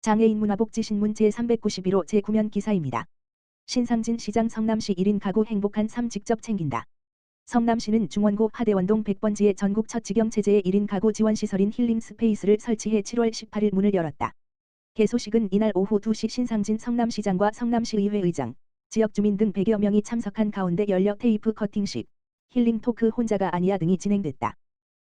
장애인 문화복지신문 제391호 제9면 기사입니다. 신상진 시장 성남시 1인 가구 행복한 삶 직접 챙긴다. 성남시는 중원구 하대원동 100번지에 전국 첫 직영체제의 1인 가구 지원시설인 힐링 스페이스를 설치해 7월 18일 문을 열었다. 개소식은 이날 오후 2시 신상진 성남시장과 성남시의회 의장, 지역주민 등 100여 명이 참석한 가운데 열려 테이프 커팅식, 힐링 토크 혼자가 아니야 등이 진행됐다.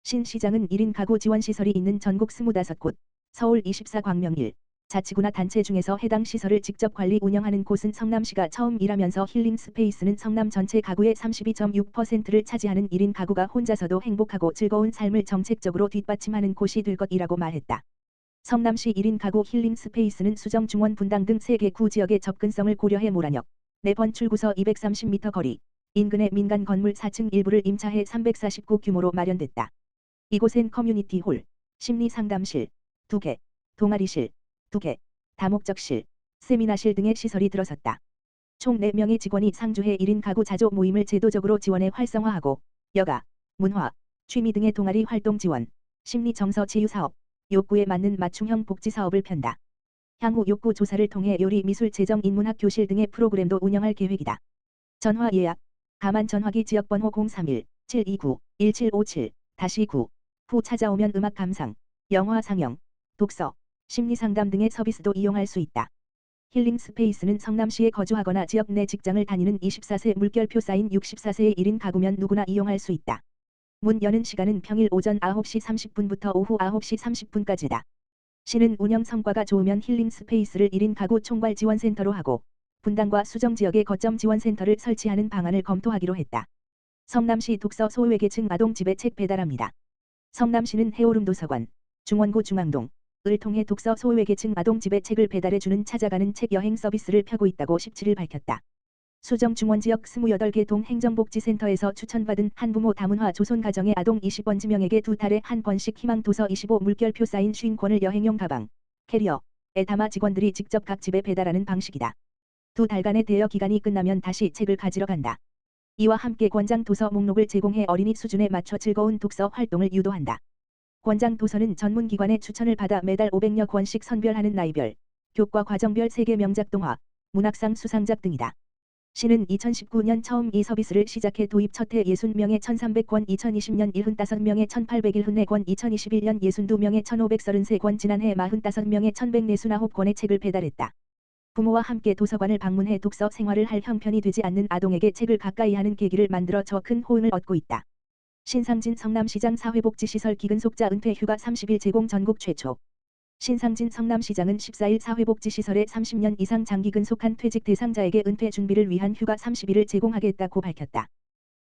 신 시장은 1인 가구 지원시설이 있는 전국 25곳, 서울 24광명 1자치구나 단체 중에서 해당 시설을 직접 관리 운영하는 곳은 성남시가 처음이라면서 힐링 스페이스는 성남 전체 가구의 32.6%를 차지하는 1인 가구가 혼자서도 행복하고 즐거운 삶을 정책적으로 뒷받침하는 곳이 될 것이라고 말했다. 성남시 1인 가구 힐링 스페이스는 수정 중원 분당 등 3개 구 지역의 접근성을 고려해 모란역, 4번 출구서 230m 거리, 인근의 민간 건물 4층 일부를 임차해 349 규모로 마련됐다. 이곳엔 커뮤니티 홀, 심리 상담실, 2개, 동아리실, 2개, 다목적실, 세미나실 등의 시설이 들어섰다. 총 4명의 직원이 상주해 1인 가구 자조 모임을 제도적으로 지원해 활성화하고 여가, 문화, 취미 등의 동아리 활동 지원, 심리 정서 치유 사업, 욕구에 맞는 맞춤형 복지 사업을 편다. 향후 욕구 조사를 통해 요리 미술 재정 인문학 교실 등의 프로그램도 운영할 계획이다. 전화 예약, 가만 전화기 지역번호 031-729-1757-9 후 찾아오면 음악 감상, 영화 상영, 독서, 심리상담 등의 서비스도 이용할 수 있다. 힐링 스페이스는 성남시에 거주하거나 지역 내 직장을 다니는 24세 물결표 쌓인 64세의 1인 가구면 누구나 이용할 수 있다. 문 여는 시간은 평일 오전 9시 30분부터 오후 9시 30분까지다. 시는 운영 성과가 좋으면 힐링 스페이스를 1인 가구 총괄 지원센터로 하고 분당과 수정 지역에 거점 지원센터를 설치하는 방안을 검토하기로 했다. 성남시 독서 소외계층 아동 집에 책 배달합니다. 성남시는 해오름 도서관, 중원구 중앙동, 을 통해 독서 소외계층 아동 집에 책을 배달해주는 찾아가는 책 여행 서비스를 펴고 있다고 17일 밝혔다. 수정 중원지역 28개 동행정복지센터에서 추천받은 한부모 다문화 조손가정의 아동 20번지명에게 2달에 한 번씩 희망도서 25 물결표 쌓인 50권을 여행용 가방, 캐리어에 담아 직원들이 직접 각 집에 배달하는 방식이다. 2달간의 대여 기간이 끝나면 다시 책을 가지러 간다. 이와 함께 권장 도서 목록을 제공해 어린이 수준에 맞춰 즐거운 독서 활동을 유도한다. 권장 도서는 전문기관의 추천을 받아 매달 500여 권씩 선별하는 나이별, 교과 과정별 세계 명작 동화, 문학상 수상작 등이다. 시는 2019년 처음 이 서비스를 시작해 도입 첫해 60명에 1300권, 2020년 75명에 1801권, 2021년 62명에 1533권, 지난해 45명에 1149권의 책을 배달했다. 부모와 함께 도서관을 방문해 독서 생활을 할 형편이 되지 않는 아동에게 책을 가까이 하는 계기를 만들어 저 큰 호응을 얻고 있다. 신상진 성남시장 사회복지시설 기근속자 은퇴 휴가 30일 제공 전국 최초. 신상진 성남시장은 14일 사회복지시설에 30년 이상 장기 근속한 퇴직 대상자에게 은퇴 준비를 위한 휴가 30일을 제공하겠다고 밝혔다.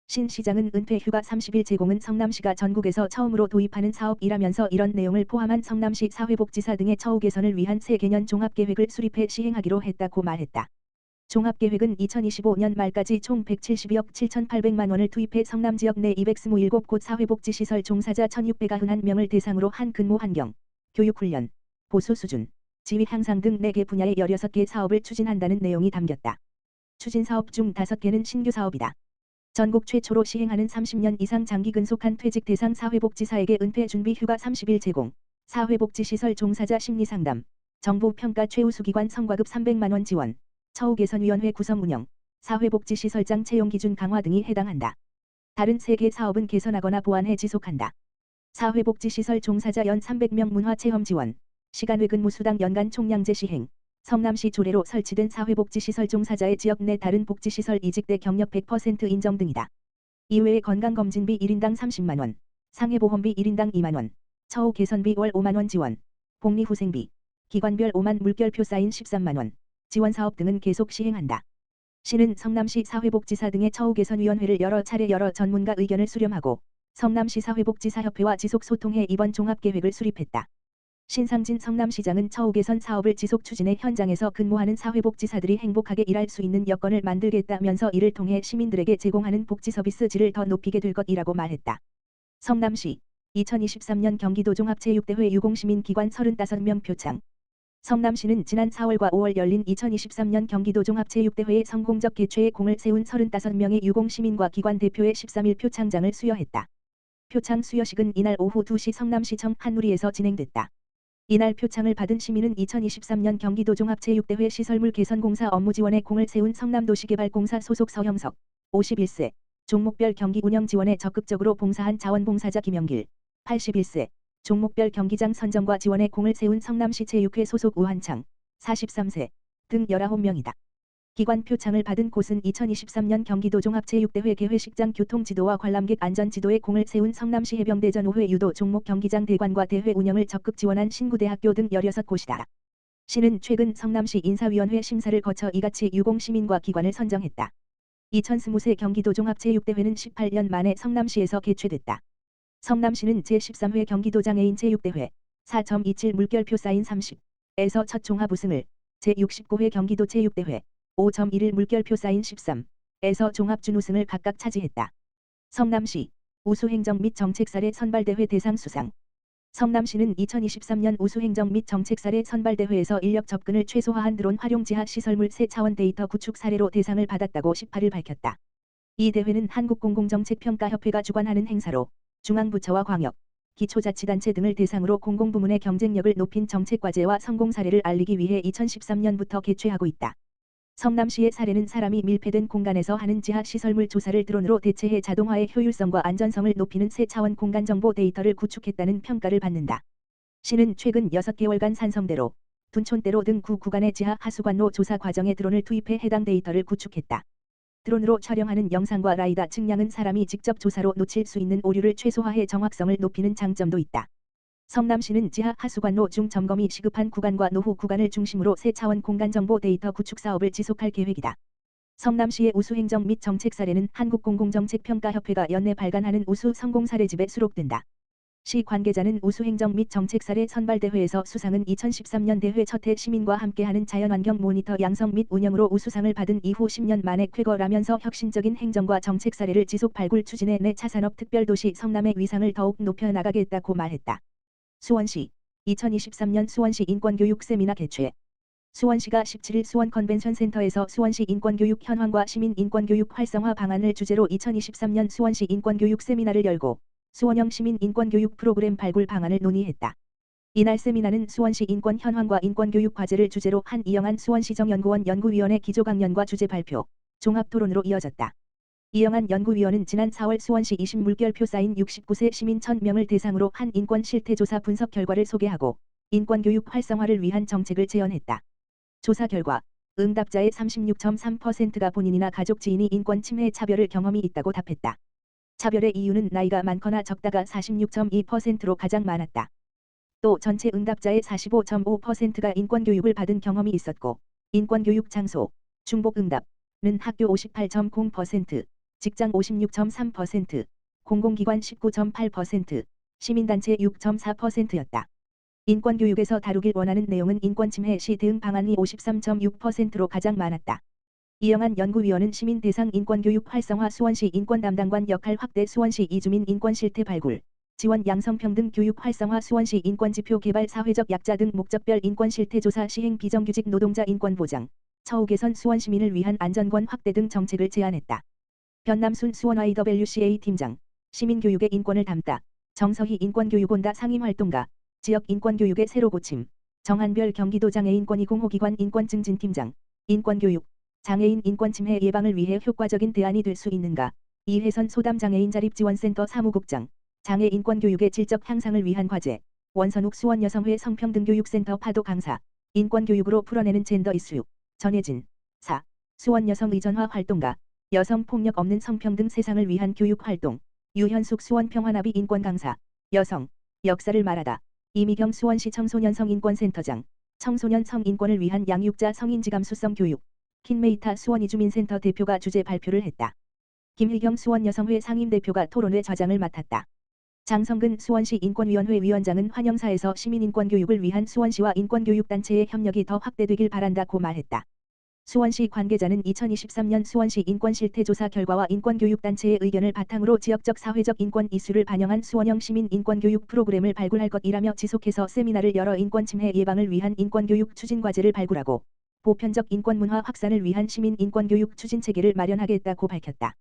신 시장은 은퇴 휴가 30일 제공은 성남시가 전국에서 처음으로 도입하는 사업이라면서 이런 내용을 포함한 성남시 사회복지사 등의 처우 개선을 위한 새 개년 종합계획을 수립해 시행하기로 했다고 말했다. 종합계획은 2025년 말까지 총 172억 7,800만 원을 투입해 성남 지역 내 227곳 사회복지시설 종사자 1,691명을 대상으로 한 근무 환경, 교육훈련, 보수 수준, 지위 향상 등 4개 분야의 16개 사업을 추진한다는 내용이 담겼다. 추진 사업 중 5개는 신규 사업이다. 전국 최초로 시행하는 30년 이상 장기 근속한 퇴직 대상 사회복지사에게 은퇴 준비 휴가 30일 제공, 사회복지시설 종사자 심리상담, 정부 평가 최우수기관 성과급 300만 원 지원, 처우개선위원회 구성 운영, 사회복지시설장 채용 기준 강화 등이 해당한다. 다른 3개 사업은 개선하거나 보완해 지속한다. 사회복지시설 종사자 연 300명 문화체험 지원, 시간외 근무수당 연간 총량제 시행, 성남시 조례로 설치된 사회복지시설 종사자의 지역 내 다른 복지시설 이직대 경력 100% 인정 등이다. 이외에 건강검진비 1인당 30만 원, 상해보험비 1인당 2만 원, 처우 개선비 월 5만 원 지원, 복리후생비, 기관별 5만 물결표 쌓인 13만 원, 지원사업 등은 계속 시행한다. 시는 성남시 사회복지사 등의 처우개선위원회를 여러 차례 열어 전문가 의견을 수렴하고 성남시 사회복지사협회와 지속소통해 이번 종합계획을 수립했다. 신상진 성남시장은 처우개선 사업을 지속 추진해 현장에서 근무하는 사회복지사들이 행복하게 일할 수 있는 여건을 만들겠다면서 이를 통해 시민들에게 제공하는 복지서비스 질을 더 높이게 될 것이라고 말했다. 성남시 2023년 경기도 종합체육대회 유공시민기관 35명 표창. 성남시는 지난 4월과 5월 열린 2023년 경기도 종합체육대회의 성공적 개최에 공을 세운 35명의 유공시민과 기관 대표의 13일 표창장을 수여했다. 표창 수여식은 이날 오후 2시 성남시청 한누리에서 진행됐다. 이날 표창을 받은 시민은 2023년 경기도 종합체육대회 시설물 개선공사 업무 지원에 공을 세운 성남도시개발공사 소속 서형석 51세, 종목별 경기 운영 지원에 적극적으로 봉사한 자원봉사자 김영길 81세, 종목별 경기장 선정과 지원에 공을 세운 성남시 체육회 소속 우한창 43세 등 19명이다. 기관 표창을 받은 곳은 2023년 경기도 종합체육대회 개회식장 교통지도와 관람객 안전지도에 공을 세운 성남시 해병대 전우회 유도 종목 경기장 대관과 대회 운영을 적극 지원한 신구대학교 등 16곳이다. 시는 최근 성남시 인사위원회 심사를 거쳐 이같이 유공시민과 기관을 선정했다. 2020세 경기도 종합체육대회는 18년 만에 성남시에서 개최됐다. 성남시는 제13회 경기도 장애인 체육대회 4.27 물결표 사인 30에서 첫 종합 우승을, 제69회 경기도 체육대회 5.1일 물결표 사인 13에서 종합 준우승을 각각 차지했다. 성남시 우수행정 및 정책사례 선발대회 대상 수상. 성남시는 2023년 우수행정 및 정책사례 선발대회에서 인력 접근을 최소화한 드론 활용 지하 시설물 3차원 데이터 구축 사례로 대상을 받았다고 18일 밝혔다. 이 대회는 한국공공정책평가협회가 주관하는 행사로 중앙부처와 광역, 기초자치단체 등을 대상으로 공공부문의 경쟁력을 높인 정책과제와 성공 사례를 알리기 위해 2013년부터 개최하고 있다. 성남시의 사례는 사람이 밀폐된 공간에서 하는 지하 시설물 조사를 드론으로 대체해 자동화의 효율성과 안전성을 높이는 3차원 공간 정보 데이터를 구축했다는 평가를 받는다. 시는 최근 6개월간 산성대로, 둔촌대로 등 9구간의 지하 하수관로 조사 과정에 드론을 투입해 해당 데이터를 구축했다. 드론으로 촬영하는 영상과 라이다 측량은 사람이 직접 조사로 놓칠 수 있는 오류를 최소화해 정확성을 높이는 장점도 있다. 성남시는 지하 하수관로 중 점검이 시급한 구간과 노후 구간을 중심으로 3차원 공간 정보 데이터 구축 사업을 지속할 계획이다. 성남시의 우수행정 및 정책 사례는 한국공공정책평가협회가 연내 발간하는 우수 성공 사례집에 수록된다. 시 관계자는 우수행정 및 정책 사례 선발대회에서 수상은 2013년 대회 첫해 시민과 함께하는 자연환경 모니터 양성 및 운영으로 우수상을 받은 이후 10년 만에 쾌거라면서 혁신적인 행정과 정책 사례를 지속 발굴 추진해 내 차산업 특별도시 성남의 위상을 더욱 높여나가겠다고 말했다. 수원시 2023년 수원시 인권교육 세미나 개최. 수원시가 17일 수원 컨벤션센터에서 수원시 인권교육 현황과 시민 인권교육 활성화 방안을 주제로 2023년 수원시 인권교육 세미나를 열고 수원형 시민 인권교육 프로그램 발굴 방안을 논의했다. 이날 세미나는 수원시 인권 현황과 인권교육 과제를 주제로 한 이영한 수원시정연구원 연구위원회 기조강연과 주제 발표, 종합토론으로 이어졌다. 이영한 연구위원은 지난 4월 수원시 20물결표 쌓인 69세 시민 1000명을 대상으로 한 인권 실태조사 분석 결과를 소개하고 인권교육 활성화를 위한 정책을 제언했다. 조사 결과 응답자의 36.3%가 본인이나 가족 지인이 인권 침해 차별을 경험이 있다고 답했다. 차별의 이유는 나이가 많거나 적다가 46.2%로 가장 많았다. 또 전체 응답자의 45.5%가 인권교육을 받은 경험이 있었고 인권교육 장소, 중복 응답은 학교 58.0%, 직장 56.3%, 공공기관 19.8%, 시민단체 6.4%였다. 인권교육에서 다루길 원하는 내용은 인권침해 시 대응 방안이 53.6%로 가장 많았다. 이영한 연구위원은 시민 대상 인권교육 활성화 수원시 인권담당관 역할 확대 수원시 이주민 인권실태 발굴, 지원 양성평등 교육 활성화 수원시 인권지표 개발 사회적 약자 등 목적별 인권실태조사 시행 비정규직 노동자 인권보장, 처우 개선 수원시민을 위한 안전권 확대 등 정책을 제안했다. 변남순 수원 YWCA 팀장, 시민교육의 인권을 담다, 정서희 인권교육온다 상임활동가, 지역 인권교육의 새로 고침, 정한별 경기도 장애인권익공호기관 인권증진팀장, 인권교육, 장애인 인권침해 예방을 위해 효과적인 대안이 될 수 있는가, 이혜선 소담장애인 자립지원센터 사무국장, 장애인권교육의 질적 향상을 위한 과제, 원선욱 수원여성회 성평등교육센터 파도 강사, 인권교육으로 풀어내는 젠더 이슈, 전혜진, 수원여성의전화 활동가, 여성폭력 없는 성평등 세상을 위한 교육활동, 유현숙 수원평화나비 인권강사, 여성, 역사를 말하다, 이미경 수원시 청소년 성인권센터장, 청소년 성인권을 위한 양육자 성인지감수성 교육, 킨메이타 수원이주민센터 대표가 주제 발표를 했다. 김희경 수원여성회 상임대표가 토론회 좌장을 맡았다. 장성근 수원시 인권위원회 위원장은 환영사에서 시민인권교육을 위한 수원시와 인권교육단체의 협력이 더 확대되길 바란다고 말했다. 수원시 관계자는 2023년 수원시 인권실태조사 결과와 인권교육단체의 의견을 바탕으로 지역적 사회적 인권 이슈를 반영한 수원형 시민 인권교육 프로그램을 발굴할 것이라며 지속해서 세미나를 열어 인권침해 예방을 위한 인권교육 추진과제를 발굴하고 보편적 인권문화 확산을 위한 시민 인권교육 추진체계를 마련하겠다고 밝혔다.